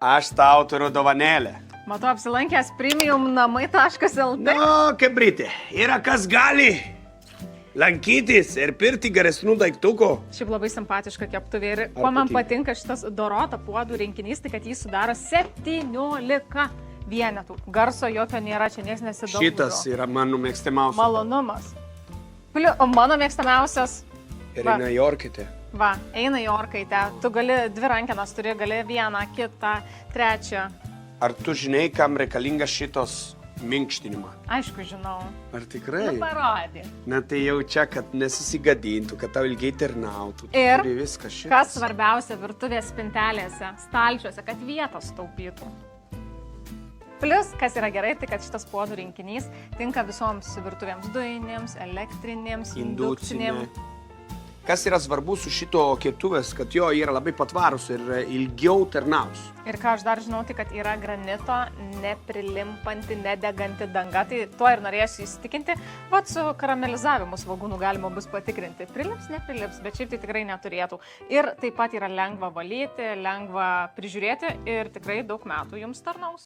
Aš tau turiu dovanėlę. Matau, apsilankęs premiumnamai.lt. Kaip Britė, yra kas gali lankytis ir pirkti geresnių daiktukų. Šiaip labai simpatiška keptuvė ir kuo man patinka šitas Dorota puodų rinkinys, tai kad jis sudaro 17 vienetų. Garso jokio nėra, čia niekas nesidomė. Šitas yra mano mėgstamiausias. Malonumas. O mano mėgstamiausias. Ir eina į orkaitę. Va, eina į orkaitę. Tu gali 2 rankenas turi, gali 1, kitą, 3. Ar tu žinai, kam reikalingas šitos minkštinimą? Aišku, žinau. Ar tikrai? Nu, parodė. Na tai jau čia, kad nesusigadintų, kad tau ilgiai tarnautų. Ir viskas šitas. kas svarbiausia virtuvės spintelėse, stalčiuose, kad vietos taupytų. Plius, kas yra gerai, tai kad šitas puodų rinkinys tinka visoms virtuvėms dujinėms, elektrinėms, indukcinėms. Kas yra svarbu su šito keptuvės, kad jo yra labai patvarus ir ilgiau tarnaus. Ir ką aš dar žinau, tai kad yra granito, neprilimpanti, nedeganti danga, tai tuo ir norėsiu įsitikinti. Vat su karamelizavimu svogūnų galima bus patikrinti. Prilips, neprilips, bet šiaip tai tikrai neturėtų. Ir taip pat yra lengva valyti, lengva prižiūrėti ir tikrai daug metų jums tarnaus.